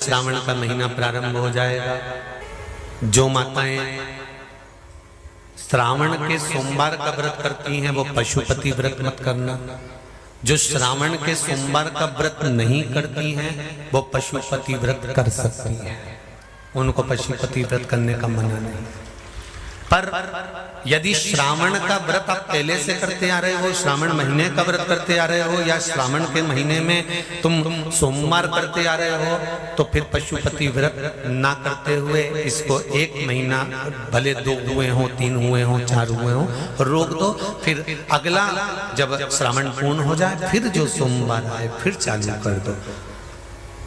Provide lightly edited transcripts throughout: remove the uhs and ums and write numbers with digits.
श्रावण का महीना प्रारंभ हो जाएगा। जो माताएं श्रावण के सोमवार का व्रत करती हैं वो पशुपति व्रत मत करना। जो श्रावण के सोमवार का व्रत नहीं करती हैं वो पशुपति व्रत कर सकती हैं, उनको पशुपति व्रत करने का मना नहीं। पर यदि श्रावण का व्रत आप पहले से करते आ रहे हो, श्रावण महीने का व्रत करते आ रहे हो, या श्रावण के महीने में तुम सोमवार करते आ रहे हो, तो फिर पशुपति व्रत ना करते हुए इसको एक महीना, भले 2 हुए हो, 3 हुए हो, 4 हुए हो, रोक दो। फिर अगला जब श्रावण पूर्ण हो जाए फिर जो सोमवार आए फिर चालू कर दो।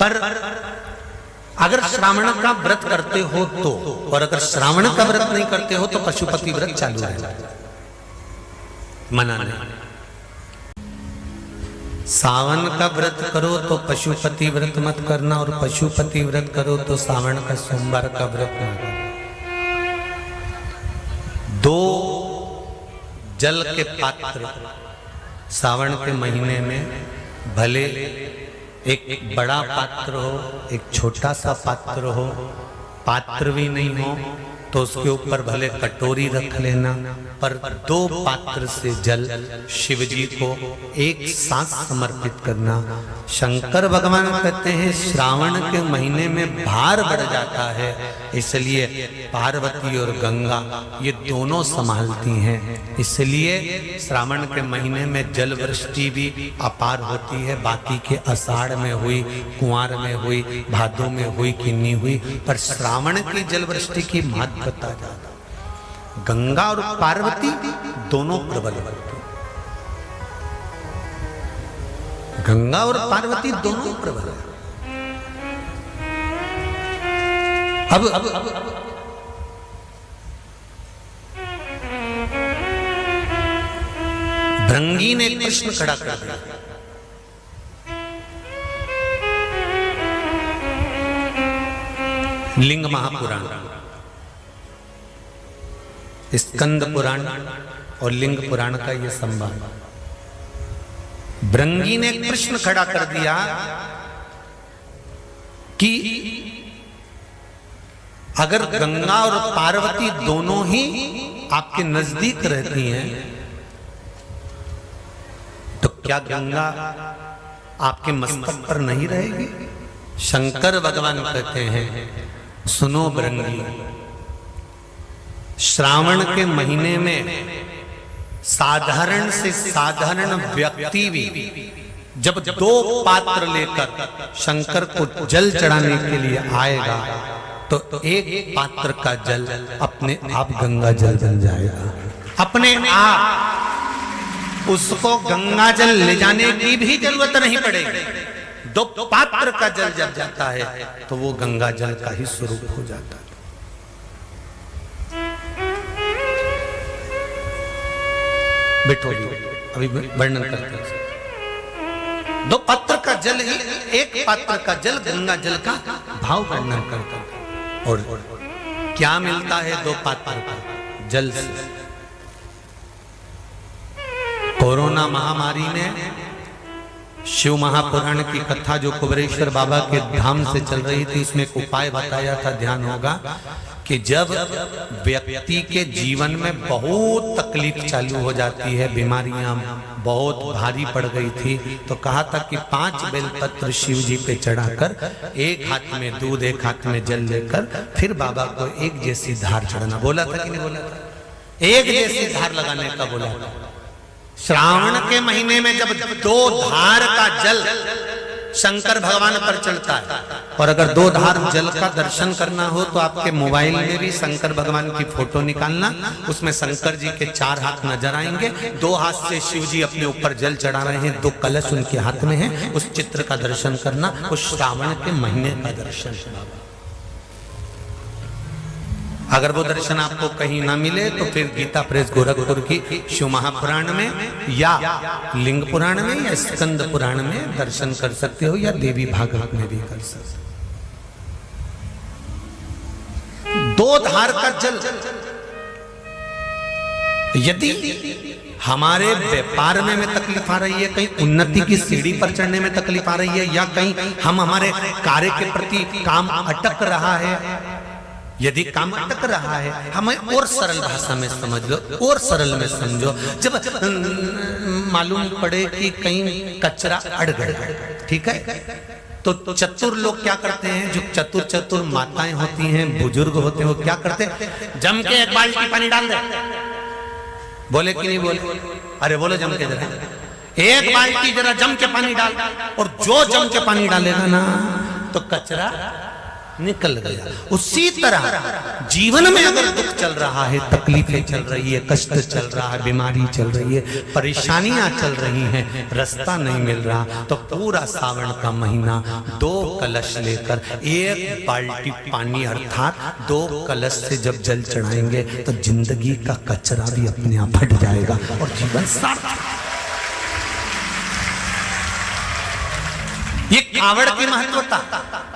पर अगर श्रावण का व्रत करते हो तो, और अगर श्रावण का व्रत नहीं करते हो तो पशुपति व्रत चालू रहेगा, मना नहीं। सावन का व्रत करो तो पशुपति व्रत मत करना, और पशुपति व्रत करो तो सावन का सोमवार का व्रत मत करना। 2 जल के पात्र सावन के महीने में, भले एक बड़ा पात्र हो, एक छोटा सा पात्र हो, पात्र भी नहीं हो तो उसके ऊपर भले कटोरी रख लेना, पर 2 पात्र से जल शिव जी को एक साथ समर्पित करना। शंकर भगवान कहते हैं श्रावण के महीने में भार बढ़ जाता है, इसलिए पार्वती और गंगा ये दोनों संभालती हैं, इसलिए श्रावण के महीने में जल वृष्टि भी अपार होती है। बाकी के आषाढ़ में हुई, कुंवार में हुई, भादों में हुई कि नहीं हुई, पर श्रावण की जल वृष्टि की महत्वता ज्यादा। गंगा और पार्वती दोनों प्रबल होती, गंगा और पार्वती दोनों प्रबल है। अब भृंगी ने कृष्ण खड़ा कर दिया। लिंग महापुराण, स्कंद पुराण और लिंग पुराण का यह संवाद। भृंगी ने कृष्ण खड़ा कर दिया कि अगर गंगा और पार्वती दोनों ही आपके नजदीक रहती हैं तो क्या गंगा आपके मस्तक पर नहीं रहेगी? शंकर भगवान कहते हैं सुनो भृंगी, श्रावण के महीने में साधारण से साधारण व्यक्ति भी जब 2 पात्र लेकर शंकर को जल चढ़ाने के लिए आएगा तो एक पात्र का जल अपने आप गंगा जल बन जाएगा। अपने आप उसको गंगा जल ले जाने की भी जरूरत नहीं पड़ेगी। 2 पात्र का जल जब जाता है तो वो गंगा जल का ही स्वरूप हो जाता है। बैठो, अभी वर्णन करते हैं। 2 पात्र का जल ही, एक पात्र का जल गंगा जल का भाव वर्णन करता है। और क्या मिलता है 2 पात्र का जल से? कोरोना महामारी में शिव महापुराण की कथा जो कुबेरेश्वर बाबा के धाम से चल रही थी, उसमें एक उपाय बताया था, ध्यान होगा कि जब व्यक्ति के जीवन में बहुत तकलीफ चालू हो जाती है, बीमारियां बहुत भारी पड़ गई थी, तो कहा था कि 5 बेलपत्र शिव जी पे चढ़ाकर, एक हाथ में दूध एक हाथ में जल लेकर फिर बाबा को एक जैसी धार चढ़ाना। बोला था कि नहीं बोला था? एक जैसी धार लगाने का बोला था। श्रावण के महीने में जब 2 धार का जल शंकर भगवान पर चढ़ता है, और अगर 2 धार जल का दर्शन करना हो तो आपके मोबाइल में भी शंकर भगवान की फोटो निकालना, उसमें शंकर जी के 4 हाथ नजर आएंगे। 2 हाथ से शिव जी अपने ऊपर जल चढ़ा रहे हैं, 2 कलश उनके हाथ में है, उस चित्र का दर्शन करना, उस श्रावण के महीने का दर्शन करना। अगर वो दर्शन आपको कहीं ना मिले तो फिर गीता प्रेस गोरखपुर की शिव महापुराण में या लिंग पुराण में या स्कंद पुराण में दर्शन कर सकते हो, या देवी भागवत में भी कर सकते हो। 2 धार का जल यदि हमारे व्यापार में तकलीफ आ रही है, कहीं उन्नति की सीढ़ी पर चढ़ने में तकलीफ आ रही है, या कहीं हम हमारे कार्य के प्रति काम अटक रहा है, यदि काम अटक रहा है, हमें और सरल भाषा में समझ लो, और सरल में समझो। जब मालूम पड़े कि कहीं कचरा अड़ गया, ठीक है, तो चतुर लोग क्या करते हैं, जो चतुर चतुर माताएं होती हैं, बुजुर्ग होते हैं, वो क्या करते हैं, जम के एक बाल्टी पानी डाल दे। बोले कि नहीं बोले? अरे बोलो जम के जरा, एक बाल्टी जरा जम के पानी डाल, और जो जम के पानी डालेगा ना तो कचरा निकल गया। उसी तरह जीवन में अगर दुख चल रहा है, तकलीफें चल रही है, कष्ट चल रहा है, बीमारी चल रही है, परेशानियां चल रही हैं, रास्ता नहीं मिल रहा, तो पूरा सावन का महीना 2 कलश लेकर 1 बाल्टी पानी अर्थात 2 कलश से जब जल चढ़ाएंगे तो जिंदगी का कचरा भी अपने आप हट जाएगा और जीवन सार्थक। ये कावड़ की महत्वता,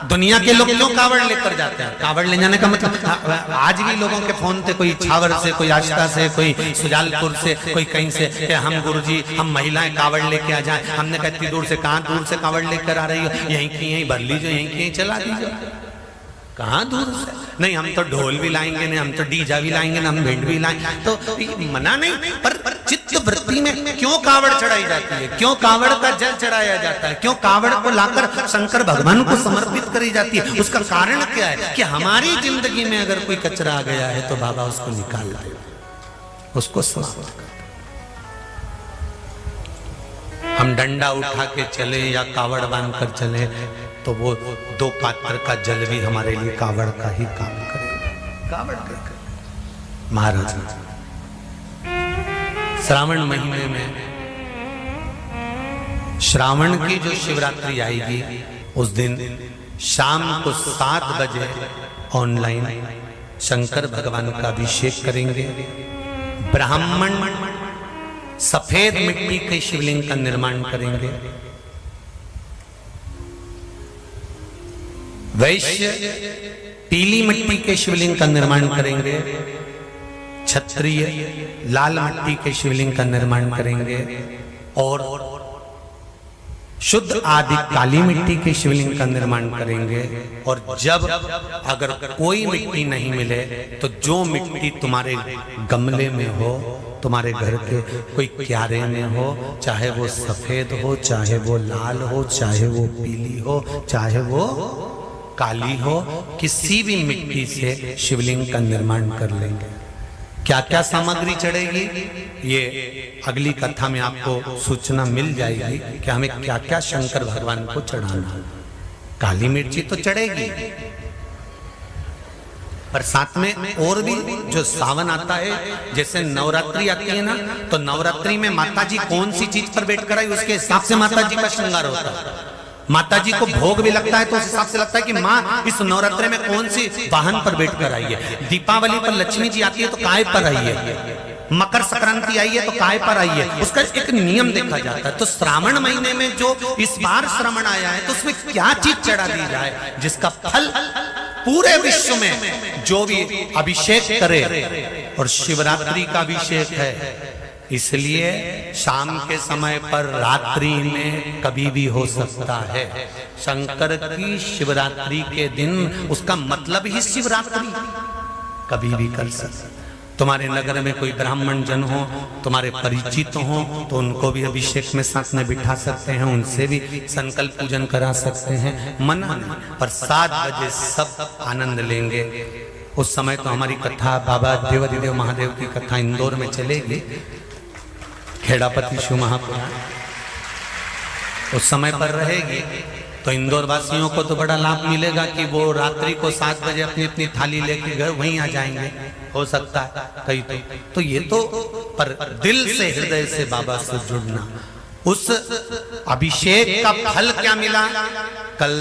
दुनिया के लोग क्यों कावड़ लेकर जाते हैं? कावड़ ले जाने का मतलब, आज भी लोगों के फोन थे, कोई छावर से, कोई आष्टा से, कोई सुजालपुर से, कोई कहीं से, कि हम गुरुजी हम महिलाएं कावड़ लेके आ जाएं। हमने कहा इतनी दूर से, कहाँ दूर से कावड़ लेकर आ रही हो, यहीं की यहीं भर लीजिए, यहीं की यहीं चला दीजिए। कहाँ दूर से? नहीं, हम तो ढोल भी लाएंगे, नहीं हम तो डीजा भी लाएंगे, ना हम भेंट भी लाएंगे, तो मना नहीं। पर चित्त वृत्ति में क्यों कावड़ चढ़ाई जाती है, क्यों कावड़ का जल चढ़ाया जाता है, क्यों कावड़ को लाकर शंकर भगवान को समर्पित करी जाती है? उसका कारण क्या है कि हमारी जिंदगी में अगर कोई कचरा आ गया है तो बाबा उसको निकाल लाए, उसको समाप्त कर। हम डंडा उठा के चले या कावड़ बांध कर चले तो वो 2 पात्र का जल भी हमारे लिए कावड़ का ही काम करेगा। कावड़ कर महाराज श्रावण महीने में, श्रावण की जो शिवरात्रि आएगी उस दिन शाम को 7 बजे ऑनलाइन शंकर भगवान का अभिषेक करेंगे। ब्राह्मण सफेद मिट्टी के शिवलिंग का निर्माण करेंगे। वैश्य पीली मिट्टी के शिवलिंग का निर्माण करेंगे। क्षत्रिय लाल मिट्टी के शिवलिंग का निर्माण करेंगे। और शुद्ध आदि काली मिट्टी के शिवलिंग का निर्माण करेंगे। और जब अगर कोई मिट्टी नहीं मिले तो जो मिट्टी तुम्हारे गमले में हो, तुम्हारे घर के कोई क्यारे में हो, चाहे वो सफेद हो, चाहे वो लाल हो, चाहे वो पीली हो, चाहे वो काली हो, किसी भी मिट्टी से शिवलिंग का निर्माण कर लेंगे। क्या क्या सामग्री चढ़ेगी ये अगली कथा में आपको सूचना मिल जाएगी कि हमें क्या क्या शंकर भगवान को चढ़ाना। काली मिर्ची तो चढ़ेगी, पर साथ में और भी जो सावन आता है, जैसे नवरात्रि आती है ना, तो नवरात्रि में माता जी कौन सी चीज पर बैठ कर आई उसके हिसाब से माता जी का श्रृंगार होता है। माता जी को भोग भी लगता है तो उस हिसाब से लगता है कि माँ इस नवरात्रि में कौन सी वाहन पर बैठ कर आई है। दीपावली पर लक्ष्मी जी आती है तो काय पर आई है। मकर संक्रांति आई है तो काय पर आई है। उसका एक नियम देखा जाता है। तो श्रावण महीने में जो इस बार श्रावण आया है तो उसमें क्या चीज चढ़ा दी जाए जिसका फल पूरे विश्व में जो भी अभिषेक करे। और शिवरात्रि का अभिषेक है, इसलिए शाम के समय पर रात्रि में कभी भी हो सकता है। शंकर की शिवरात्रि के दिन, उसका मतलब ही शिवरात्रि, कभी भी कर सकते। तुम्हारे नगर में कोई ब्राह्मण जन हो, तुम्हारे परिचित हो, तो उनको भी अभिषेक में साथ में बिठा सकते हैं, उनसे भी संकल्प पूजन करा सकते हैं। मना नहीं, पर 7 बजे सब आनंद लेंगे। उस समय तो हमारी कथा बाबा देवाधिदेव महादेव की कथा इंदौर में चलेगी, खेड़ापति शिव महापुराण उस समय पर रहेगी। तो इंदौर वासियों को तो बड़ा लाभ मिलेगा कि वो रात्रि को 7 बजे अपनी अपनी थाली लेके घर वहीं आ जाएंगे, हो सकता है कहीं तो ये तो, पर दिल से हृदय से बाबा से जुड़ना। उस अभिषेक का फल क्या मिला? कल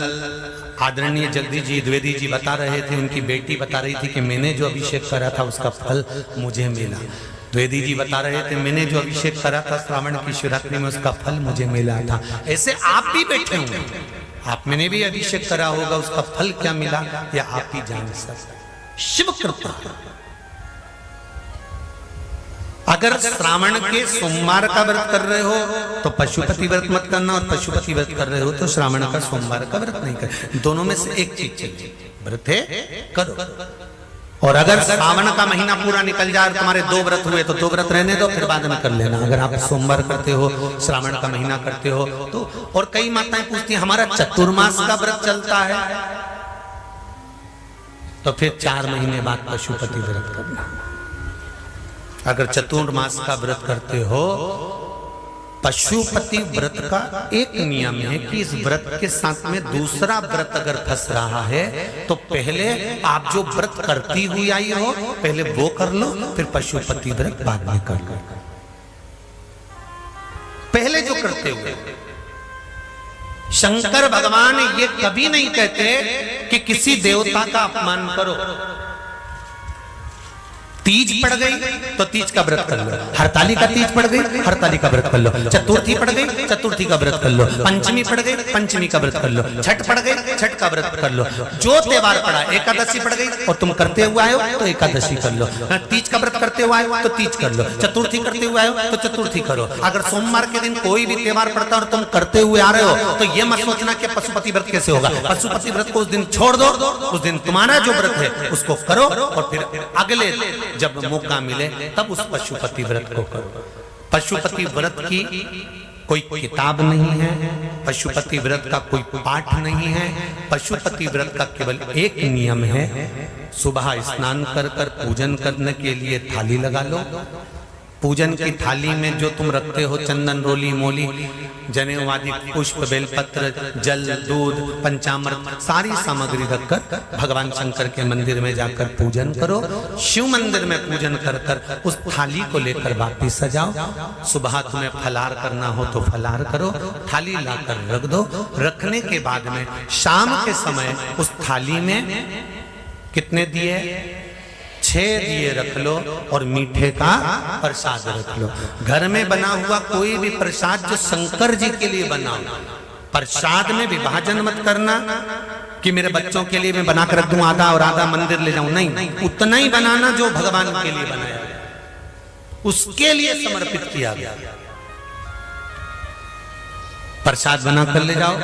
आदरणीय जगदीश जी द्विवेदी जी बता रहे थे, उनकी बेटी बता रही थी कि मैंने जो अभिषेक करा था उसका फल मुझे मिला। द्विवेदी जी बता रहे थे मैंने जो अभिषेक करा था श्रावण की शिवरात्रि में उसका फल मुझे मिला था। ऐसे आप भी बैठे होंगे, आप मैंने भी अभिषेक करा होगा, उसका फल क्या मिला या आप ही जान सकते। शिव कृपा। अगर श्रावण के सोमवार का व्रत कर रहे हो तो पशुपति व्रत मत करना, और पशुपति व्रत कर रहे हो तो श्रावण का सोमवार का व्रत नहीं कर। दोनों में से एक चीज चाहिए, व्रत है करो। और अगर श्रावण का महीना पूरा निकल जाए और तुम्हारे 2 व्रत हुए तो 2 व्रत रहने दो, फिर बाद में कर लेना। अगर आप सोमवार करते हो, श्रावण का महीना करते हो तो। और कई माताएं पूछती हैं हमारा चतुर्मास का व्रत चलता है, तो फिर 4 महीने बाद पशुपति व्रत करना। अगर चतुर्मास का व्रत करते हो, पशुपति व्रत का एक नियम है कि इस व्रत के साथ में दूसरा व्रत अगर फंस रहा है तो पहले आप जो व्रत करती हुई आई हो पहले वो कर लो, फिर पशुपति व्रत बाद में कर लो। पहले जो करते हुए शंकर भगवान ये कभी नहीं कहते कि किसी देवता का अपमान करो। तीज पड़ गई तो तीज का व्रत कर लो, हरताली का तीज पड़ गई हरताली का व्रत कर लो, चतुर्थी पड़ गई चतुर्थी का व्रत कर लो, पंचमी पड़ गई पंचमी का व्रत कर लो, छठ पड़ गई छठ का व्रत कर लो। जो त्योहार पड़ा, एकादशी पड़ गई और तुम करते हुए आए हो तो एकादशी कर लो, तीज का व्रत करते हुए आए हो तो तीज कर लो, चतुर्थी करते हुए आए हो तो चतुर्थी करो। अगर सोमवार के दिन कोई भी त्योहार पड़ता है और तुम करते हुए आ रहे हो तो ये मत सोचना कि पशुपति व्रत कैसे होगा। पशुपति व्रत को उस दिन छोड़ दो, उस दिन तुम्हारा जो व्रत है उसको करो, और फिर अगले जब मौका मिले तब उस पशुपति व्रत को करो। पशुपति व्रत की कोई किताब नहीं है, पशुपति व्रत का कोई पाठ नहीं है। पशुपति व्रत का केवल एक नियम है, सुबह स्नान कर कर पूजन करने के लिए थाली लगा लो। पूजन की थाली में जो तुम रखते हो चंदन, रोली, मोली, जनेऊ आदि पुष्प, बेलपत्र, जल, दूध, पंचामृत, सारी सामग्री रखकर भगवान शंकर के मंदिर में जाकर पूजन करो। शिव मंदिर में पूजन कर कर उस थाली को लेकर वापिस सजाओ। सुबह तुम्हें फलार करना हो तो फलार करो, थाली लाकर रख दो। रखने के बाद में शाम के समय उस थाली में कितने दिए? 6 दिए रख लो और मीठे का प्रसाद रख लो। घर में बना हुआ कोई भी प्रसाद जो शंकर जी के लिए बनाओ। प्रसाद में विभाजन मत करना कि मेरे बच्चों के लिए मैं बना कर रख दूं आधा और आधा मंदिर ले जाऊं, नहीं, उतना ही बनाना जो भगवान के लिए बनाया, उसके लिए समर्पित किया गया। प्रसाद बना कर ले जाओ।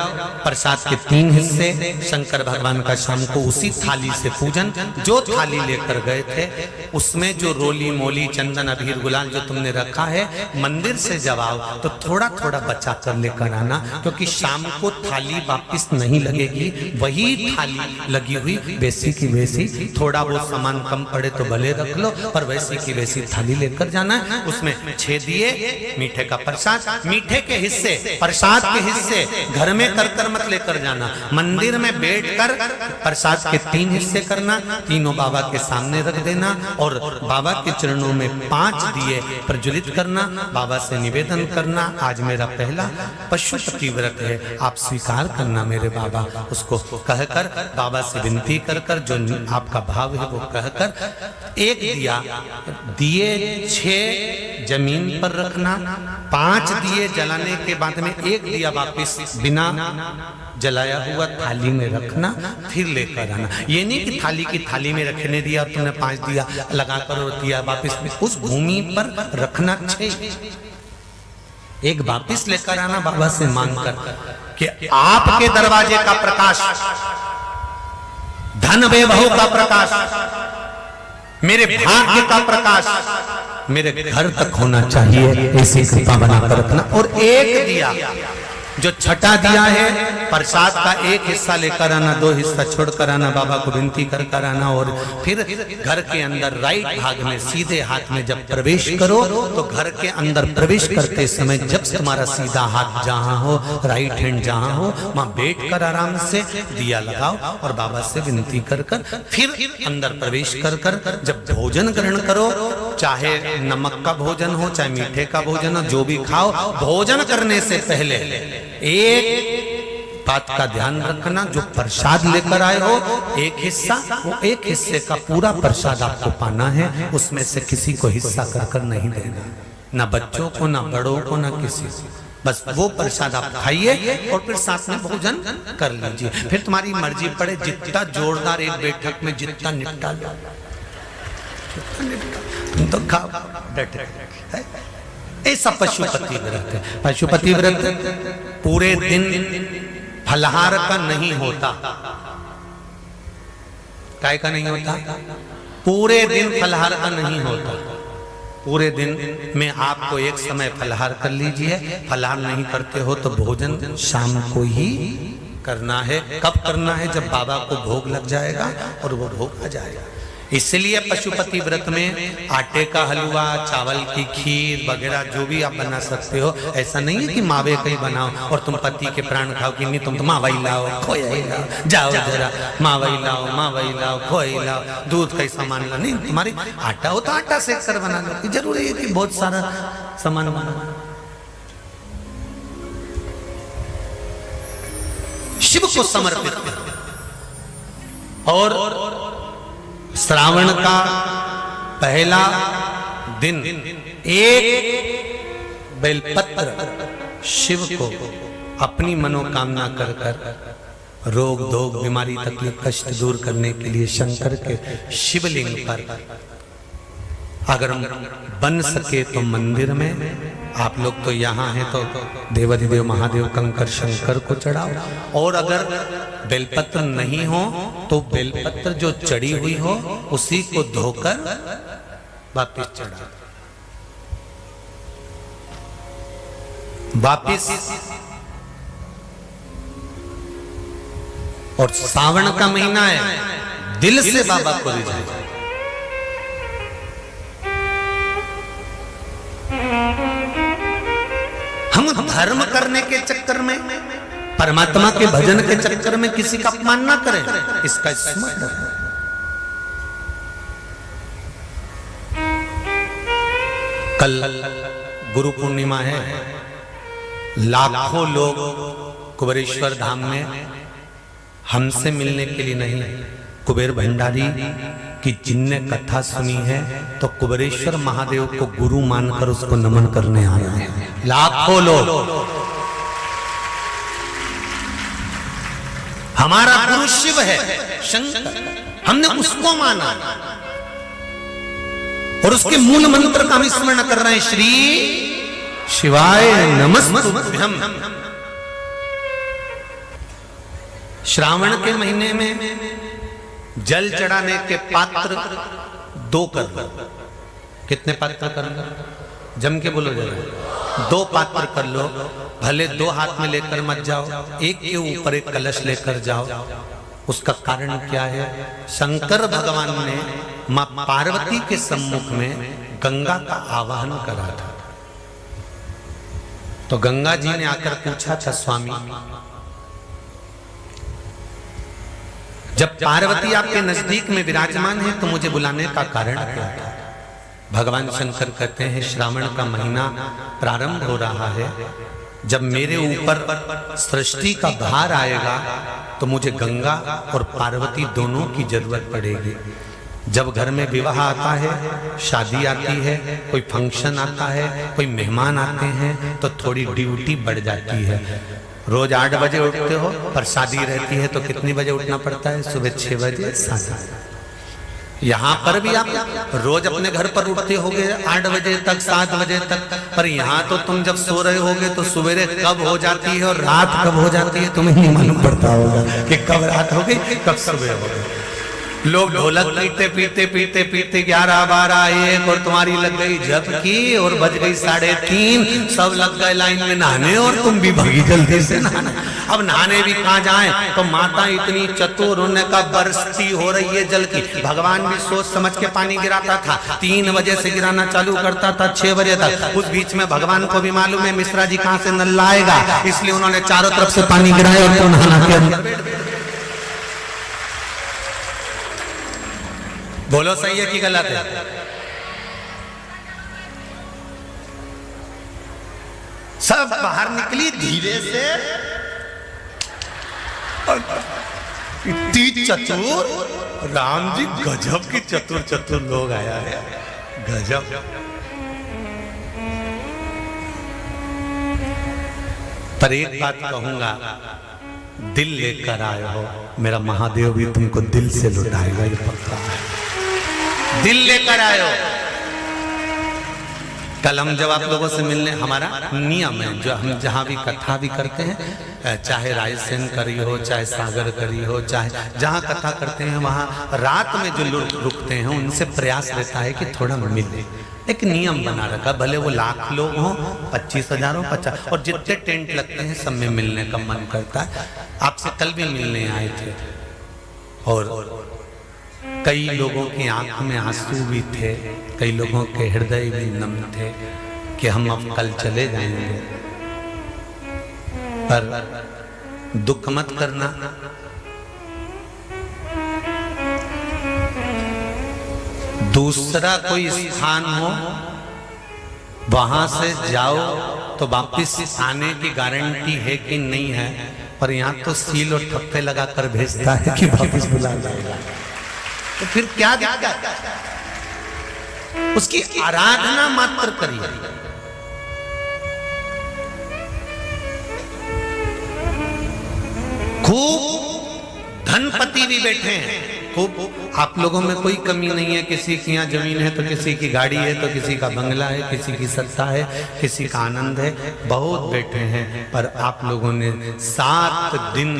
प्रसाद के 3 हिस्से, शंकर भगवान का शाम को उसी थाली से पूजन। जो थाली लेकर गए थे उसमें जो रोली, मोली, चंदन, अबीर, गुलाल जो तुमने रखा है, मंदिर से जब आओ तो थोड़ा थोड़ा बचा कर लेकर आना, क्योंकि शाम को थाली वापिस नहीं लगेगी। वही थाली लगी हुई वैसी की वैसी, थोड़ा वो सामान कम पड़े तो भले रख लो, पर वैसी की वैसी थाली लेकर जाना है। उसमें 6 दिए, मीठे का प्रसाद, मीठे के हिस्से, प्रसाद के हिस्से घर में कर मत लेकर जाना। मंदिर में बैठकर प्रसाद के 3 हिस्से करना, तीनों बाबा के सामने रख देना और बाबा के चरणों में 5 दिए प्रज्वलित करना। बाबा से निवेदन करना, आज मेरा पहला पशुपति व्रत है, आप स्वीकार करना मेरे बाबा। उसको कहकर बाबा से विनती कर कर जो आपका भाव है वो कहकर 1 दिया, दिए 6 जमीन पर रखना, 5 दिए जलाने के बाद में 1 दिया वापिस बिना जलाया हुआ थाली में रखना, फिर लेकर आना। ये नहीं कि थाली की थाली में रखने दिया और तुमने 5 दिया लगाकर और दिया वापिस, उस भूमि पर रखना 6, 1 वापिस लेकर आना बाबा से मांगकर कि आपके दरवाजे का प्रकाश, धन वैभव का प्रकाश, मेरे भाग्य का प्रकाश मेरे घर तक होना चाहिए, ऐसी कृपा बनाकर रखना। और 1 दिया जो छठा दिया है प्रसाद का 1 हिस्सा लेकर आना, 2 हिस्सा छोड़कर आना, बाबा को विनती कर कर आना। और फिर घर के अंदर राइट भाग में सीधे हाथ में जब प्रवेश करो तो घर के अंदर प्रवेश करते समय जब तुम्हारा सीधा हाथ जहां हो, राइट हैंड जहां हो, वहां बैठकर आराम से दिया लगाओ और बाबा से विनती कर कर फिर अंदर प्रवेश कर कर जब भोजन ग्रहण करो, चाहे नमक का भोजन हो चाहे मीठे का भोजन हो, जो भी खाओ, भोजन करने से पहले एक बात का ध्यान रखना, जो प्रसाद लेकर आए हो 1 हिस्सा, वो 1 हिस्से का पूरा प्रसाद आपको पाना है, उसमें से किसी को हिस्सा कर कर नहीं देना, ना बच्चों को, ना बड़ों को, ना किसी को। बस वो प्रसाद आप खाइए और फिर साथ में भोजन कर लीजिए। फिर तुम्हारी मर्जी पड़े जितना जोरदार एक बैठक में जितना निपटा लो। तुम तो खाओ डटे। ऐसा पशुपति व्रत है। पशुपति व्रत पूरे दिन फलहार का नहीं होता। काय का नहीं होता? पूरे दिन फलहार का नहीं होता। पूरे दिन में आपको एक समय फलहार कर लीजिए। फलहार नहीं करते हो तो भोजन शाम को ही करना है। कब करना है? जब बाबा को भोग लग जाएगा और वो भोग आ जाएगा। इसलिए पशुपति व्रत में आटे का हलवा, चावल की खीर वगैरह जो भी आप बना सकते हो। ऐसा नहीं है कि मावे कहीं बनाओ और तुम पति के प्राण खाओ कि नहीं, तुम तो मावई लाओ, खोया ही लाओ, जाओ जरा मावई लाओ, खोया लाओ, दूध का सामान ला। नहीं, तुम्हारी आटा हो तो आटा सेक कर बना लो। जरूरी है कि बहुत सारा सामान बना। शिव को समर्पित और श्रावण का पहला दिन एक बेलपत्र शिव को अपनी मनोकामना कर कर रोग धोग बीमारी तकलीफ कष्ट दूर करने के लिए शंकर के शिवलिंग पर अगर बन सके तो मंदिर में, आप लोग तो यहाँ हैं तो देवाधिदेव महादेव कंकर शंकर को चढ़ाओ। और अगर बेलपत्र नहीं हो तो बेलपत्र जो चढ़ी हुई हो उसी को धोकर वापिस चढ़ाओ। वापिस। और सावन का महीना है, दिल से बाबा को रिझाइए। हम धर्म करने के चक्कर में, परमात्मा के भजन के चक्कर में किसी का अपमान ना करें, इसका स्मरण। कल गुरु पूर्णिमा है। लाखों लोग कुबेरेश्वर धाम में हमसे मिलने के लिए नहीं, कुबेर भंडारी की जिनने कथा सुनी है तो कुबेरेश्वर महादेव को गुरु मानकर उसको नमन करने आ रहे हैं लाखों लोग। हमारा गुरु शिव है, शंकर, हमने उसको माना और उसके मूल मंत्र का हम स्मरण कर रहे हैं। श्री शिवाय नमस्तुभ्यम। श्रावण के महीने में जल चढ़ाने के पात्र 2 कर लो। कितने पात्र कर लो? जम के बोलो जरा। 2 पात्र कर लो। भले 2 हाथ में लेकर मत जाओ, एक के ऊपर एक कलश लेकर जाओ। उसका कारण क्या है? शंकर भगवान ने मां पार्वती के सम्मुख में गंगा का आवाहन करा था। तो गंगा जी ने आकर पूछा था, स्वामी जब पार्वती आपके नजदीक में विराजमान है तो मुझे बुलाने का कारण क्या था? भगवान शंकर कहते हैं, श्रावण का महीना प्रारंभ हो रहा है। जब मेरे ऊपर सृष्टि का भार आएगा तो मुझे गंगा और पार्वती दोनों की जरूरत पड़ेगी। जब घर में विवाह आता है, शादी आती है, कोई फंक्शन आता है, कोई मेहमान आते हैं तो थोड़ी ड्यूटी बढ़ जाती है। रोज 8 बजे उठते हो, पर शादी रहती है तो कितनी बजे उठना पड़ता है? सुबह 6 बजे 7। यहाँ पर भी आप रोज अपने घर पर उठते होगे 8 बजे तक 7 बजे तक, पर यहाँ तो तुम जब सो रहे होगे तो सवेरे कब हो जाती है और रात कब हो जाती है तुम्हें नहीं मालूम पड़ता होगा कि कब रात हो गई कब सुबह हो गई। लोग ढोलक पीते पीते पीते पीते 11, 12, 1 और तुम्हारी लग गई झपकी और बज गई 3:30। सब लग गए लाइन में नहाने और तुम भी भागी जल्दी से नहाने। अब नहाने भी कहाँ जाएं? तो माता इतनी चतुर, उन्होंने कहा बरसती हो रही है जल की। भगवान भी सोच समझ के पानी गिराता था। 3 बजे से गिराना चालू करता था 6 बजे तक। उस बीच में भगवान को भी मालूम है मिश्रा जी कहाँ से नल लाएगा, इसलिए उन्होंने चारों तरफ से पानी गिराया और तो नहाना के अंदर। बोलो सही है कि गलत है? सब बाहर निकली धीरे से। इतनी चतुर, राम जी गजब की चतुर चतुर लोग आया है, गजब। पर एक बात कहूंगा, दिल लेकर आए हो, मेरा महादेव भी तुमको दिल से लुटाएगा, ये पक्का है। दिल लेकर आयो। कल हम जब आप लोगों से मिलने, हमारा नियम है जो हम जहाँ भी कथा भी करते हैं, चाहे रायसेन करी हो, चाहे सागर करी हो, चाहे जहाँ कथा करते हैं वहाँ रात में जो लोग रुकते हैं उनसे प्रयास रहता है कि थोड़ा मिले। एक नियम बना रखा, भले वो लाख लोग हों, 25,000 हो, 50, और जितने टेंट लगते हैं सब में मिलने का मन करता है। आपसे कल भी मिलने आए थे और कई लोगों की आंख में आंसू भी थे, कई लोगों के हृदय भी नम थे कि हम अब कल चले जाएंगे, पर दुख मत करना। दूसरा कोई स्थान हो वहां से जाओ तो वापिस आने की गारंटी है कि नहीं है, पर यहाँ तो सील और ठप्पे लगाकर भेजता है कि वापिस बुला जाएगा। तो फिर क्या दिक्कत? उसकी आराधना मात्र करिए। खूब धनपति भी बैठे हैं, खूब, आप लोगों में कोई कमी नहीं है। किसी की यहाँ जमीन है तो किसी की गाड़ी है, तो किसी का बंगला है, किसी की सत्ता है, किसी का आनंद है, बहुत बैठे हैं। पर आप लोगों ने 7 दिन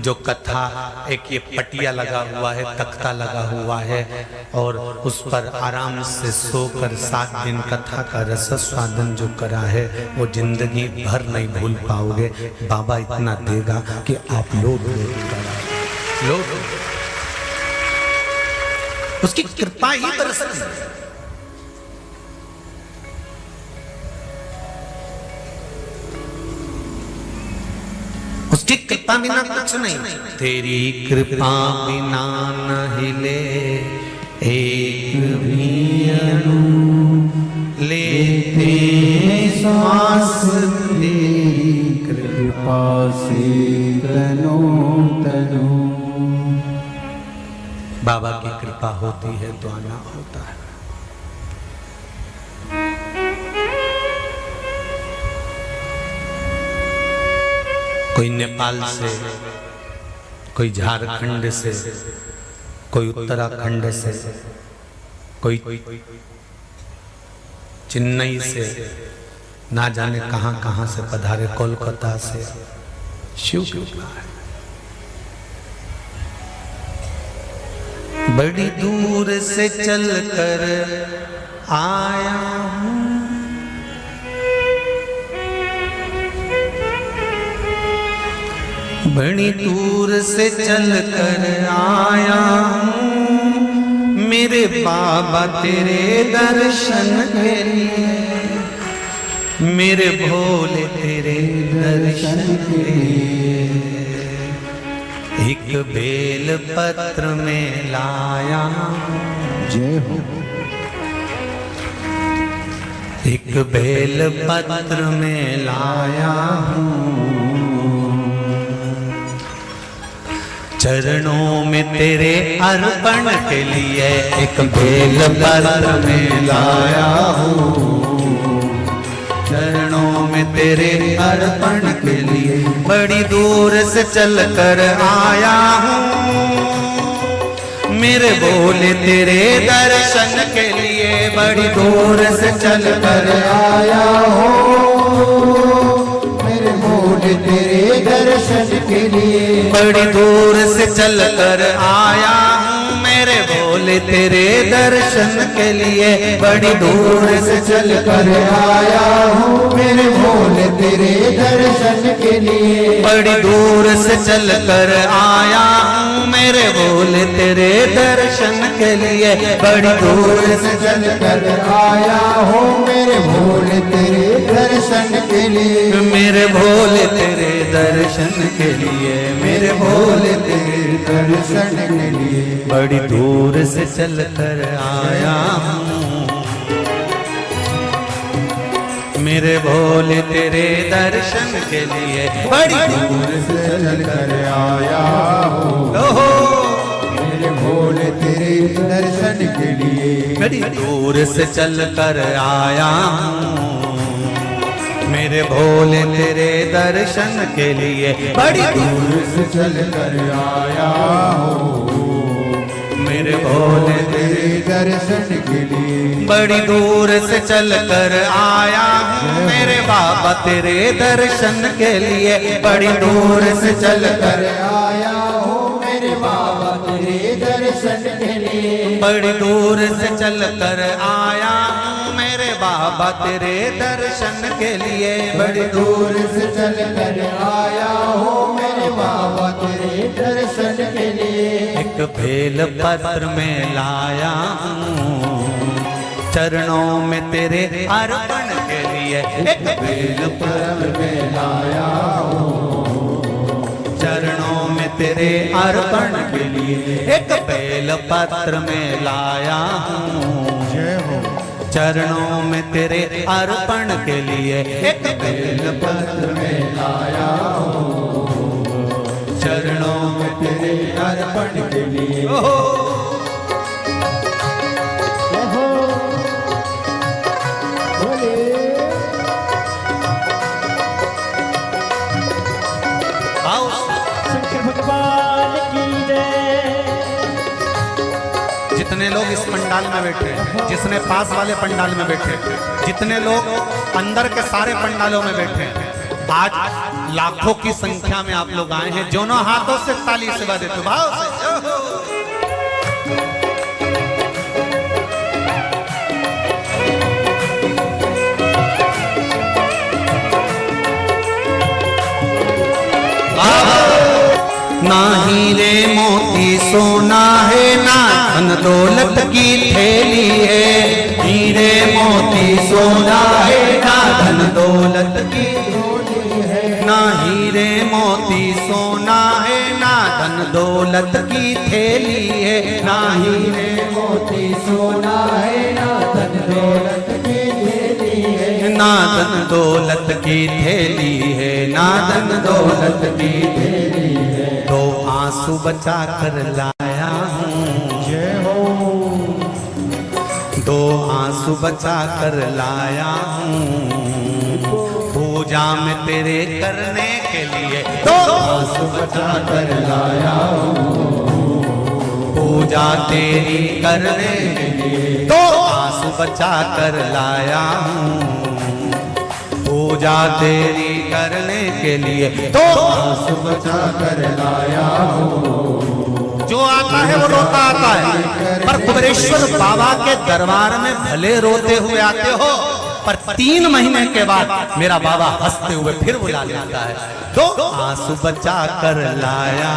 जो कथा, एक ये पटिया लगा हुआ है, तख्ता लगा हुआ है, और उस पर आराम से सोकर 7 दिन कथा का रस स्वादन जो करा है वो जिंदगी भर नहीं भूल पाओगे। बाबा इतना देगा कि आप लोग उसकी कृपा ही बरसती है। उसकी कृपा बिना कुछ नहीं। तेरी कृपा बिना न हिले एक भी अणु, लेते श्वास तेरी कृपा से तनो तनो। बाबा की कृपा होती है तो आना होता है। कोई नेपाल से, कोई झारखंड से, कोई उत्तराखंड से, कोई चेन्नई से, ना जाने कहां कहां से पधारे, कोलकाता से। शिव कृपा है। बड़ी दूर से चलकर आया हूं, बड़ी दूर से चलकर आया हूं, मेरे बाबा तेरे दर्शन के लिए, मेरे भोले तेरे दर्शन के लिए। एक बेल पत्र में लाया, जय हो, एक बेल पत्र में लाया हूँ, चरणों में तेरे अर्पण के लिए। एक बेल पत्र में लाया हूँ, चरणों में तेरे अर्पण के लिए। बड़ी दूर से चलकर आया हूँ, मेरे भोले तेरे दर्शन के लिए। बड़ी दूर से चलकर आया हूँ, मेरे भोले तेरे दर्शन के लिए। बड़ी दूर से चलकर आया हूँ, मेरे भोले तेरे दर्शन के लिए। बड़ी दूर से चलकर आया हूँ, मेरे भोले तेरे दर्शन के लिए। बड़ी दूर से चलकर आया हूँ, मेरे भोले तेरे दर्शन के लिए। बड़ी दूर से चलकर आया हूँ, मेरे भोले तेरे दर्शन के लिए। मेरे भोले तेरे दर्शन के लिए, मेरे भोले तेरे दर्शन के लिए। बड़ी दूर से चलकर आया हूँ, मेरे भोले तेरे दर्शन के लिए। बड़ी दूर से चलकर आया हूँ, मेरे भोले तेरे दर्शन के लिए। बड़ी दूर से चलकर आया हूँ, मेरे भोले तेरे दर्शन के लिए। बड़ी दूर से चलकर आया हूँ, मेरे भोले तेरे दर्शन के लिए। बड़ी दूर से चल कर आया हूँ मेरे बाबा तेरे दर्शन के लिए। बड़ी दूर से चल कर आया हूँ मेरे बाबा तेरे दर्शन के लिए। बड़ी दूर से चल कर आया हूँ मेरे बाबा तेरे दर्शन के लिए। बड़ी दूर से चल कर आया हूँ मेरे बाबा तेरे दर्शन के लिए। एक बेल पत्र में लाया हूँ चरणों में तेरे अर्पण के लिए। एक बेल पत्र में लाया हूँ चरणों में तेरे अर्पण के लिए। एक बेल पत्र में लाया हूँ जय हो चरणों में तेरे अर्पण के लिए। एक बेल पत्र में लाया हूँ चरणों में तेरे अर्पण के लिए। भगवान की जय। जितने लोग इस पंडाल में बैठे, जिसने पास वाले पंडाल में बैठे, जितने लोग अंदर के सारे पंडालों में बैठे, आज लाखों की संख्या में आप लोग आए हैं। दोनों हाथों से ताली से बजा देते भाव से। ना हीरे मोती सोना है ना धन दौलत की थैली है। हीरे मोती सोना है ना धन दौलत की थैली है। ना हीरे मोती सोना है ना धन दौलत की थैली है। ना हीरे मोती सोना है ना धन दौलत की थैली है। ना धन दौलत की थैली है। ना धन दौलत की थैली है। दो आंसू बचा कर लाया हूँ जय हो। दो आंसू बचा कर लाया हूँ पूजा में तेरे करने के लिए। दो आंसू बचा कर लाया हूँ पूजा तेरी करने के लिए। दो आंसू बचा कर लाया हूँ पूजा तेरी करने के लिए। तो आंसू बचा कर लाया हूँ। जो आता है वो रोता आता है, पर कुबेरेश्वर बाबा के दरबार में भले रोते हुए आते हो, पर 3 महीने के बाद मेरा बाबा हंसते हुए फिर बुला लेता है। तो आंसू बचा कर लाया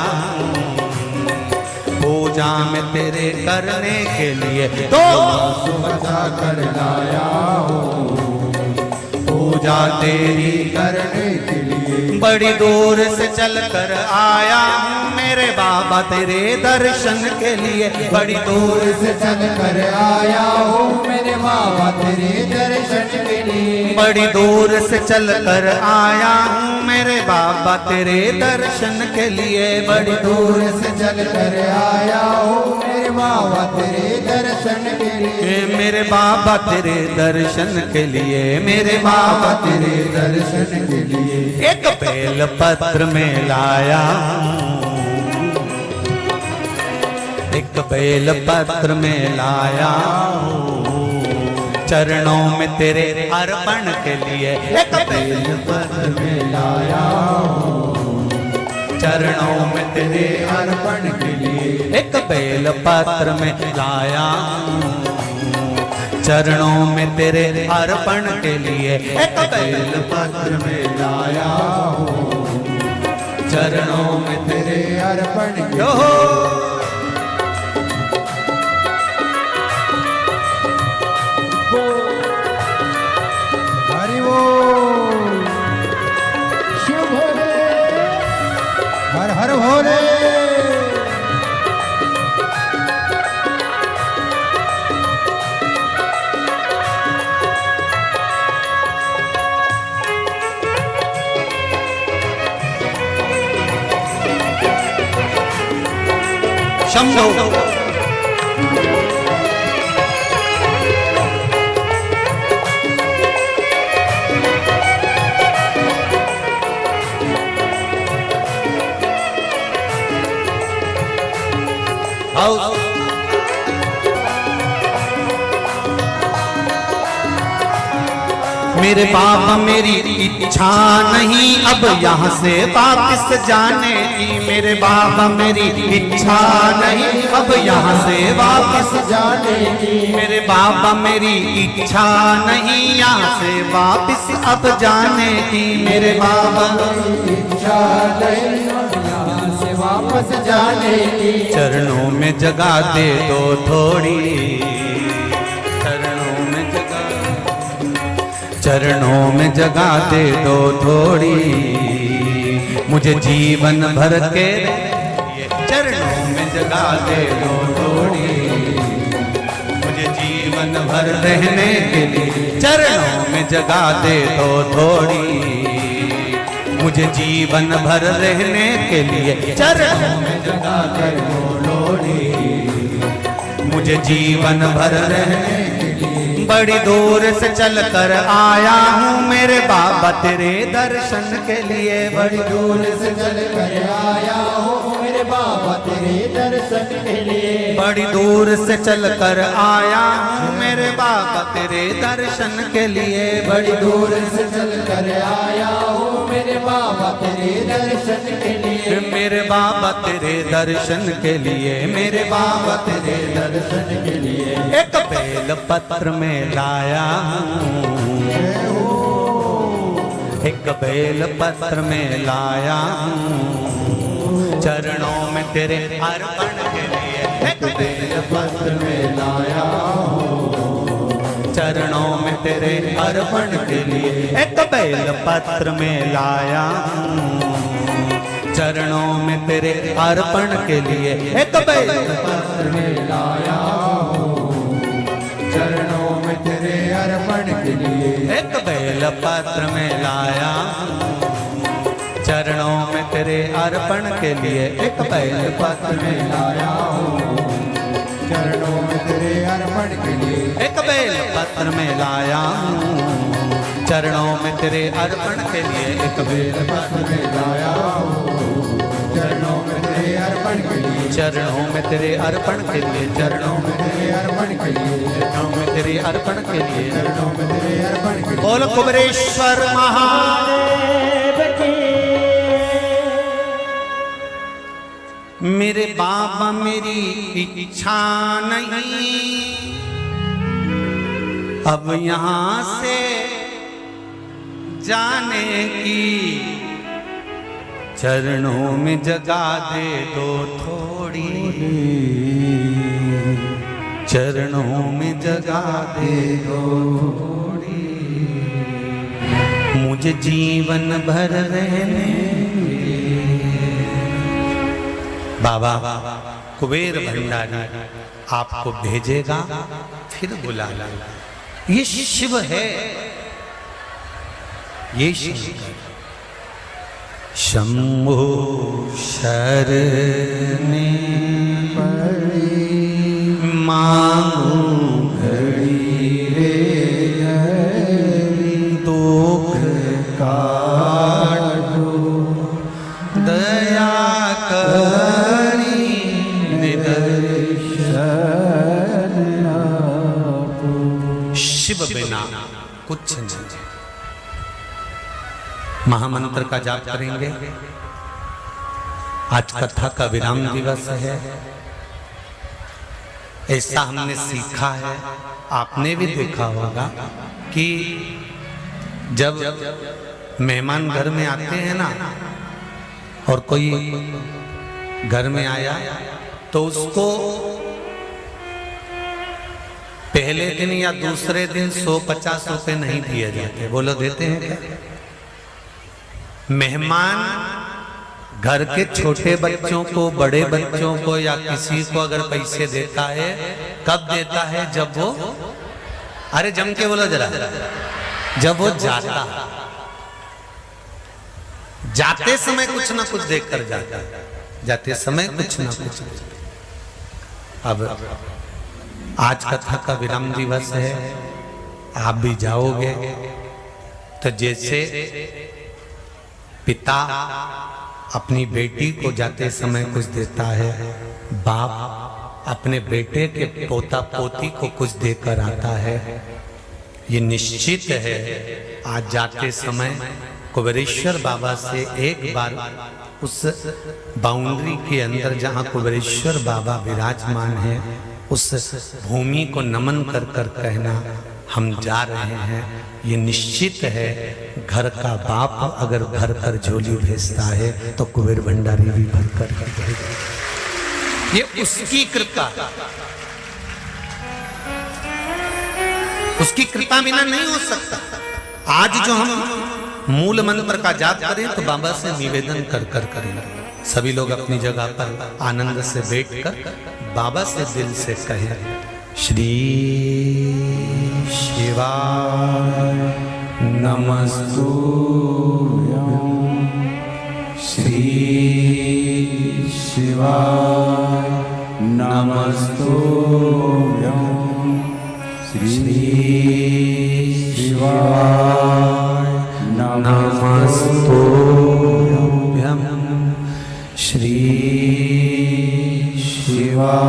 पूजा में तेरे करने के लिए। तो आंसू बचा कर लाया हूँ पूजा तेरी करने के लिए। बड़ी दूर से चल कर आया हूँ मेरे बाबा तेरे दर्शन के लिए। बड़ी दूर से चल कर आया हूँ मेरे बाबा तेरे दर्शन के लिए। बड़ी दूर से चल कर आया हूँ मेरे बाबा तेरे दर्शन के लिए। बड़ी दूर से चल कर आया हूँ मेरे बाबा तेरे दर्शन के लिए। मेरे बाबा तेरे दर्शन के लिए। मेरे बाबा तेरे दर्शन के लिए। एक बेल पत्र में लाया एक बेल पत्र में लाया चरणों में तेरे अर्पण के लिए। एक बेल पत्र में लाया चरणों में तेरे अर्पण के लिए। एक बेल पत्र में लाया चरणों में तेरे अर्पण के लिए। एक बेल पत्र में लाया चरणों में तेरे अर्पण के लिए। हरि बोल शिव भोले हर हर भोले। शंभो मेरे बाबा मेरी इच्छा नहीं अब यहाँ से वापस जाने की। मेरे बाबा मेरी इच्छा नहीं अब यहाँ से वापस जाने की। मेरे बाबा मेरी इच्छा नहीं यहाँ से वापस अब जाने की। मेरे बाबा इच्छा नहीं यहाँ से वापस जाने की। चरणों में जगह दे दो थोड़ी, चरणों में जगह दे दो थोड़ी, मुझे जीवन भर के चरणों में जगह दे दो थोड़ी, मुझे जीवन भर रहने के लिए चरणों में जगह दे दो थोड़ी, मुझे जीवन भर रहने के लिए चरणों में जगह दे दो थोड़ी, मुझे जीवन भर रहने। बड़ी दूर से चल कर आया हूँ मेरे बाबा तेरे दर्शन के लिए। बड़ी दूर से चल कर आया हूँ मेरे बाबा तेरे दर्शन के लिए। बड़ी दूर से चल कर आया हूँ मेरे बाबा तेरे दर्शन के लिए। बड़ी दूर से चल कर आया हूँ मेरे बाबा तेरे दर्शन के लिए। मेरे बाबा तेरे दर्शन के लिए, मेरे बाबा तेरे दर्शन के लिए। एक बेल पत्र में लाया हूँ, एक बेल पत्र में लाया हूँ, चरणों में तेरे अर्पण के लिए। एक बेल पत्र में लाया हूँ, चरणों में तेरे अर्पण के लिए। एक बेल पत्र में लाया हूँ, चरणों में तेरे अर्पण के लिए। एक बेल पत्र में लाया हूँ, चरणों में तेरे अर्पण के लिए। एक बेल पत्र में लाया चरणों में तेरे अर्पण के लिए। एक बेल पत्र में लाया हूँ, चरणों में तेरे अर्पण के लिए। एक बेल पत्र में लाया चरणों में तेरे अर्पण के लिए। एक बेल पत्र में लाया हूँ, चरणों में तेरे अर्पण के लिए। चरणों में तेरे अर्पण के लिए। चरणों में तेरे अर्पण के लिए। चरणों में तेरे अर्पण के लिए। चरणों में तेरे अर्पण के लिए। बोल कुबेरेश्वर महादेव की। मेरे बाबा मेरी इच्छा नहीं अब यहाँ से जाने की, चरणों में जगह दे दो थोड़ी, चरणों में जगह दे दो थोड़ी, मुझे जीवन भर रहने। बाबा कुबेर भंडारी आपको भेजेगा, फिर बुला लेगा। ये शिव है, ये शंकर। शंभो शरणे मांगू घड़ी रे दुख काटो, दया करी निदर्शन। शिव बिना कुछ नहीं। महामंत्र का जाप करेंगे। आज कथा का विराम दिवस है। ऐसा हमने सीखा है, आपने भी देखा होगा कि जब मेहमान घर में आते हैं ना, और कोई घर में आया तो उसको पहले दिन या दूसरे दिन 150 रुपए नहीं दिए जाते। बोलो देते हैं क्या? मेहमान घर के छोटे बच्चों को, बड़े बच्चों को या किसी को अगर पैसे देता है, कब देता है? जब वो, अरे जम के बोलो जरा, जब वो जाता, जाते समय कुछ ना कुछ देकर जाता, जाते समय कुछ ना कुछ। अब आज कथा का विराम दिवस है, आप भी जाओगे तो जैसे पिता अपनी बेटी को जाते समय कुछ देता है, बाप अपने बेटे के पोता पोती को कुछ देकर आता है, ये निश्चित है आज जाते समय कुबेरेश्वर बाबा से एक बार उस बाउंड्री के अंदर जहाँ कुबेरेश्वर बाबा विराजमान है उस भूमि को नमन कर कर कहना हम जा रहे हैं। ये निश्चित है घर का बाप अगर भर कर झोली भेजता है तो कुबेर भंडारी भी भर कर भेजेगा। ये उसकी कृपा, उसकी कृपा बिना नहीं हो सकता। आज जो हम मूल मंत्र का जाप करें तो बाबा से निवेदन कर कर करें। सभी लोग अपनी जगह पर आनंद से बैठकर बाबा से दिल से कहें, श्री शिवाय नमस्तुभ्यं, श्री शिवाय नमस्तुभ्यं, श्री शिवाय नमस्तुभ्यं, श्री शिवाय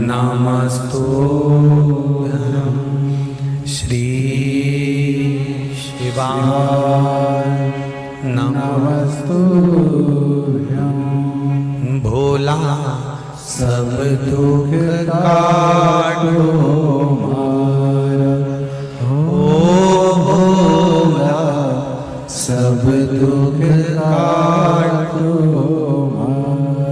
नमस्तुभ्यं, श्री शिवाय नमस्तुभ्यं। भोला सब दुख काटो मारा, ओ भोला सब दुख काटो मारा।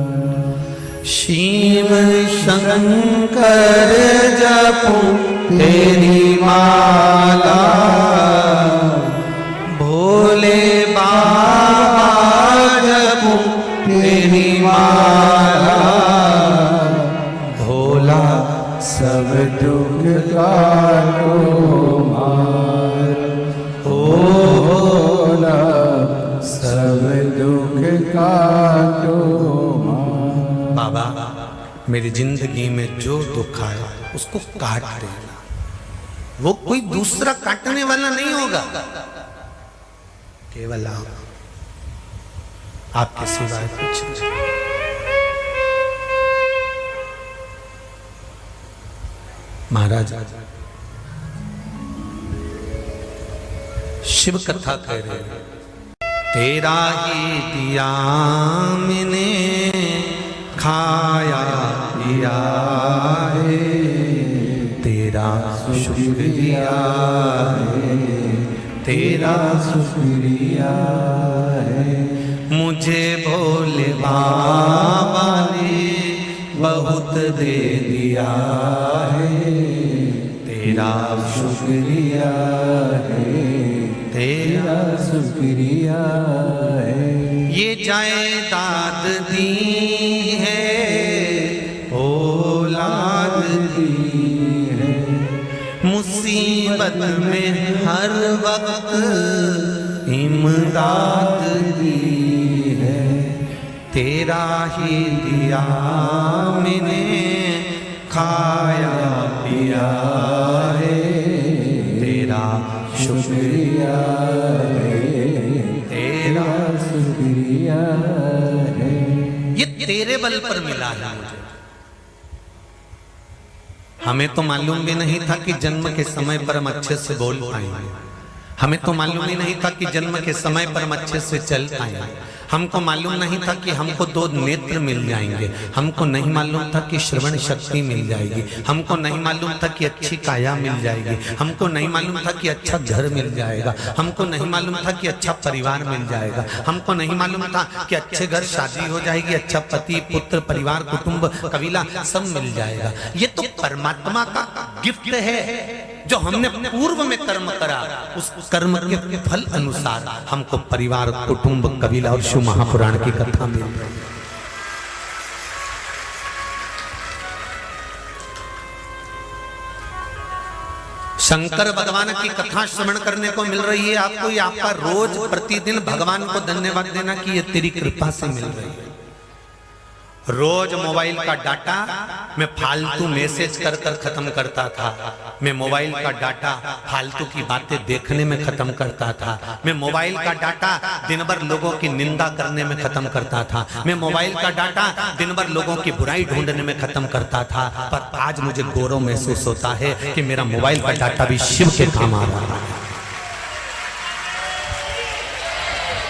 शिव शंकर जपो तेरी माला, भोले बाबा जपो तेरी माला। भोला सब दुख काटो मार, ओ भोला सब दुख काटो मार। बाबा मेरी जिंदगी में जो दुख आया उसको काट देना, वो कोई दूसरा काटने वाला नहीं होगा, केवल आपके सिवाय कुछ नहीं। महाराज शिव कथा कह रहे हैं, तेरा ही दिया मैंने खाया पिया है, तेरा शुक्रिया है, तेरा शुक्रिया है। मुझे भोले बाबा ने बहुत दे दिया है, तेरा शुक्रिया है, तेरा शुक्रिया है। ये जायदाद दी है, औलाद दी है, मुसीबत में हर वक्त इमदाद दी है, तेरा ही दिया मैंने खाया पिया है, तेरा शुक्रिया है, तेरा शुक्रिया है। ये तेरे बल पर मिला है मुझे। हमें तो मालूम भी नहीं था कि जन्म के समय पर हम अच्छे से बोल पाएंगे, हमें तो मालूम ही नहीं था कि जन्म के समय पर हम अच्छे से चल पाएंगे, हमको मालूम नहीं था कि हमको 2 नेत्र मिल जाएंगे, हमको नहीं मालूम था कि श्रवण शक्ति मिल जाएगी, हमको नहीं मालूम था कि अच्छी काया मिल जाएगी, हमको नहीं मालूम था कि अच्छा घर मिल जाएगा, हमको नहीं मालूम था कि अच्छा परिवार मिल जाएगा, हमको नहीं मालूम था कि अच्छे घर शादी हो जाएगी, अच्छा पति पुत्र परिवार कुटुंब कबीला सब मिल जाएगा। ये तो परमात्मा का गिफ्ट है, जो हमने पूर्व में कर्म करा उस कर्म के फल अनुसार हमको परिवार कुटुंब कबीला और शिव महापुराण की कथा मिल रही है। शंकर भगवान की कथा श्रवण करने को मिल रही है आपको, ये आपका रोज प्रतिदिन भगवान को धन्यवाद देना कि ये तेरी कृपा से मिल रही है। रोज मोबाइल का डाटा मैं फालतू मैसेज कर कर खत्म करता था। मैं मोबाइल का डाटा फालतू की बातें देखने में खत्म करता था। मैं मोबाइल का डाटा दिन भर लोगों की निंदा करने में खत्म करता था। मैं मोबाइल का डाटा दिन भर लोगों की बुराई ढूंढने में खत्म करता था। पर आज मुझे गौरव महसूस होता है कि मेरा मोबाइल का डाटा भी शिव के काम आ रहा है।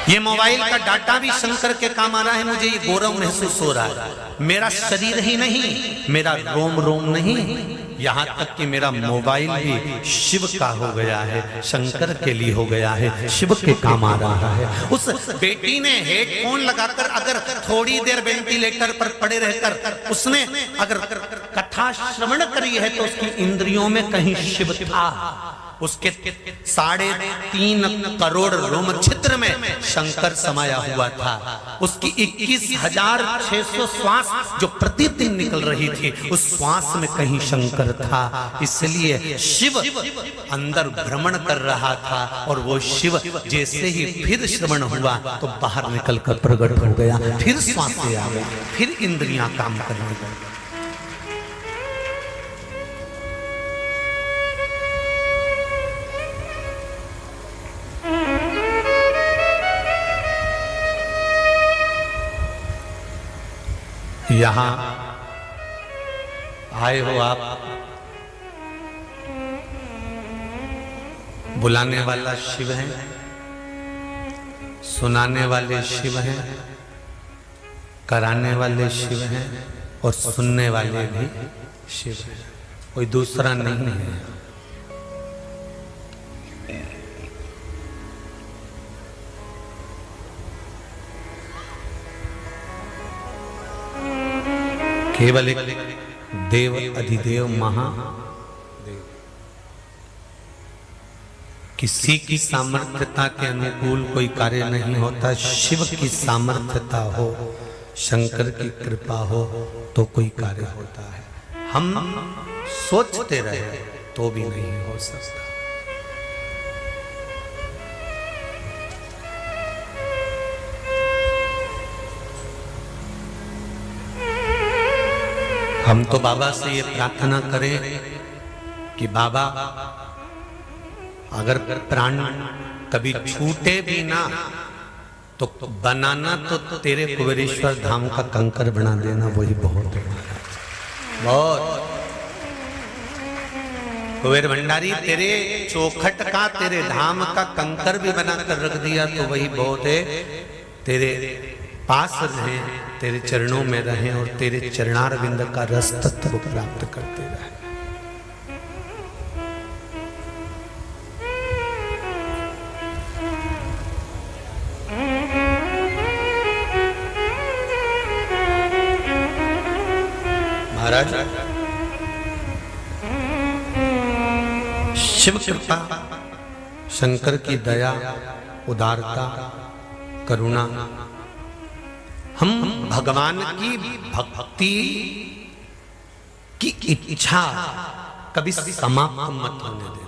ये मोबाइल का डाटा भी शंकर के काम आ रहा है। मुझे ये गौरव महसूस हो रहा है। मेरा शरीर ही नहीं, मेरा रोम रोम नहीं, यहाँ तक कि मेरा मोबाइल भी शिव का हो गया है, शंकर के लिए हो गया है, शिव के काम आ रहा है। उस बेटी ने हेडफोन लगाकर अगर थोड़ी देर वेंटिलेटर पर पड़े रहकर उसने अगर कथा श्रवण करी है तो उसकी इंद्रियों में कहीं शिव था। उसके 3.5 करोड़ रोम छिद्र में शंकर समाया हुआ था। उसकी 21,600 श्वास जो प्रतिदिन निकल रही थी, उस श्वास में कहीं शंकर था। इसलिए शिव अंदर भ्रमण कर रहा था और वो शिव जैसे ही फिर श्रवण हुआ तो बाहर निकल कर प्रकट हो गया। फिर श्वास आ गई, फिर इंद्रियां काम करने लगी। यहां आए हो आप, बुलाने वाला शिव है, सुनाने वाले शिव हैं, कराने वाले शिव हैं और सुनने वाले भी शिव हैं। कोई दूसरा नहीं है। केवल एक देव अधिदेव महादेव। किसी की सामर्थ्यता के अनुकूल कोई कार्य नहीं होता। शिव की सामर्थ्यता हो, शंकर की कृपा हो तो कोई कार्य होता है। हम सोचते रहे तो भी नहीं हो सकता। हम तो बाबा से ये प्रार्थना करें कि बाबा अगर प्राण कभी छूटे भी ना तो बनाना तो तेरे कुबेरेश्वर धाम का कंकर बना देना, वही बहुत है। बहुत कुबेर भंडारी तेरे चौखट का, तेरे धाम का कंकर भी बनाकर रख दिया तो वही बहुत है। तेरे पास रहे, तेरे चरणों में रहे और तेरे चरणारविंद का रस तत्व प्राप्त करते रहे। महाराज, शिव कृपा, शंकर की दया, उदारता, करुणा, हम भगवान की भक्ति की इच्छा कभी समाप्त मत होने देना।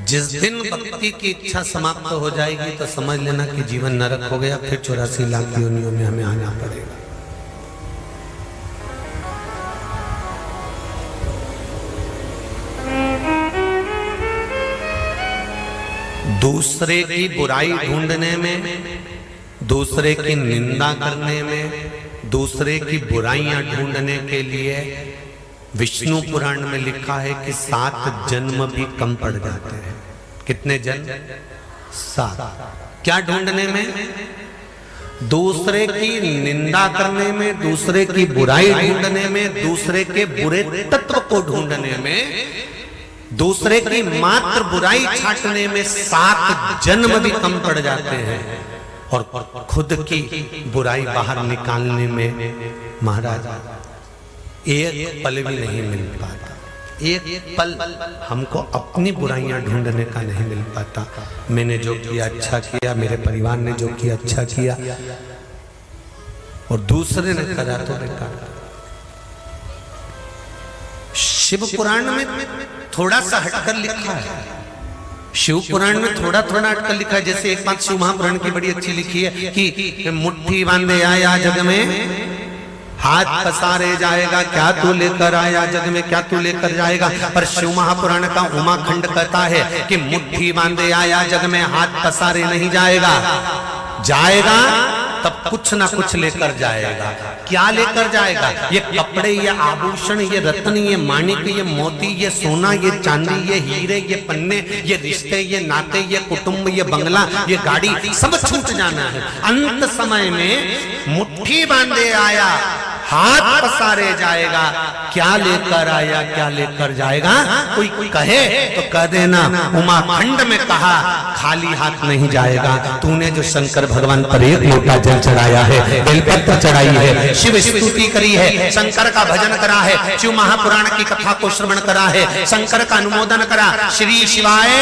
जिस दिन भक्ति की इच्छा समाप्त हो जाएगी तो समझ लेना कि जीवन नरक हो गया। फिर 84 लाख योनियों में हमें आना पड़ेगा। दूसरे की बुराई ढूंढने में, दूसरे की निंदा करने में, दूसरे की बुराइयां ढूंढने के लिए विष्णु पुराण में लिखा है कि 7 जन्म भी कम पड़ जाते हैं। कितने जन्म? 7। क्या ढूंढने में? दूसरे की निंदा करने में, दूसरे की बुराई ढूंढने में, दूसरे के बुरे तत्व को ढूंढने में, दूसरे की मात्र बुराई छांटने में 7 जन्म भी कम पड़ जाते हैं। और खुद की बुराई बाहर निकालने में महाराज एक पल भी नहीं मिल पाता। एक पल हमको अपनी बुराइयां ढूंढने का नहीं मिल पाता। मैंने जो किया अच्छा किया, मेरे परिवार ने जो किया अच्छा किया, और दूसरे ने करा तो बेकार। शिव पुराण में थोड़ा सा हटकर लिखा है शिव पुराण में थोड़ा थोड़ा अटकल लिखा है। जैसे एक बात शिव महापुराण की बड़ी अच्छी लिखी है कि मुट्ठी बांधे आया जग में हाथ पसारे जाएगा, क्या तू लेकर आया जग में, क्या तू लेकर जाएगा। पर शिव महापुराण का उमाखंड कहता है कि मुट्ठी बांधे आया जग में हाथ पसारे नहीं जाएगा, जाएगा तब कुछ ना कुछ लेकर जाएगा। क्या लेकर जाएगा? ये कपड़े, ये आभूषण, ये रत्न, ये माणिक, ये मोती, ये सोना, ये चांदी, ये हीरे, ये पन्ने, ये रिश्ते, ये नाते, ये कुटुंब, ये बंगला, ये गाड़ी, सब छूट जाना है। अंत समय में मुट्ठी बांधे आया हाथ पसारे जाएगा, क्या लेकर आया, क्या लेकर जाएगा। कोई कहे तो कह देना उमाखंड में कहा खाली हाथ नहीं जाएगा। तूने जो शंकर भगवान पर एक लोटा जल चढ़ाया है, बेलपत्र चढ़ाई है, शिव स्तुति करी है, शंकर का भजन करा है, शिव महापुराण की कथा को श्रवण करा है, शंकर का अनुमोदन करा, श्री शिवाय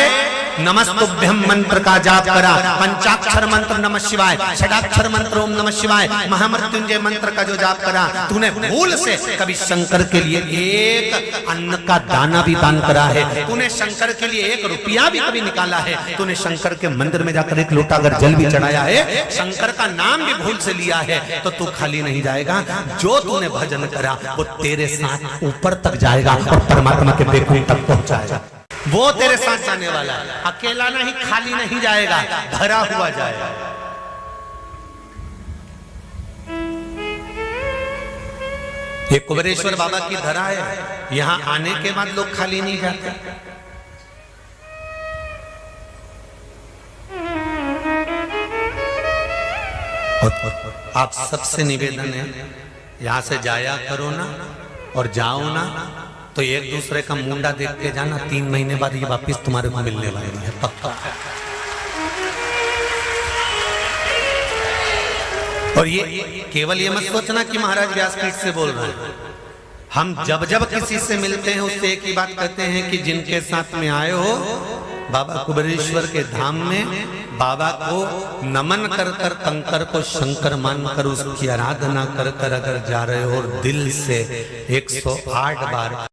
नमस्तुभ्यम मंत्र का जाप करा, पंचाक्षर मंत्र नमः शिवाय, षडाक्षर मंत्र ओम नमः शिवाय, महामृत्युंजय मंत्र का जो जाप करा, तूने भूल से कभी शंकर के लिए एक अन्न का दाना भी दान करा है, तूने शंकर के लिए 1 रुपया भी कभी निकाला है, तूने शंकर के मंदिर में जाकर 1 लोटा अगर जल भी चढ़ाया है, शंकर का नाम भी भूल से लिया है, तो तू खाली नहीं जाएगा। जो तूने भजन करा वो तेरे साथ ऊपर तक जाएगा और परमात्मा के बैकुंठ तक पहुंचाएगा। वो तेरे साथ जाने वाला है, अकेला नहीं, खाली नहीं जाएगा, भरा हुआ जाएगा। ये कुबेरेश्वर बाबा की धरा है, यहां आने के बाद लोग खाली नहीं जाते। और आप सबसे निवेदन है, यहां से जाया करो ना और जाओ ना तो एक दूसरे का मुंडा देख के जाना, 3 महीने बाद ये वापिस तुम्हारे को मिलने वाली है, पक्का। और ये केवल ये मत सोचना कि महाराज व्यासपीठ से बोल रहे हैं। हम जब जब किसी से मिलते हैं उससे एक ही बात कहते हैं कि जिनके साथ में आए हो बाबा कुबेरेश्वर के धाम में, बाबा को नमन कर कर कंकर को शंकर मान कर उसकी आराधना कर कर अगर जा रहे हो और दिल से 108 बार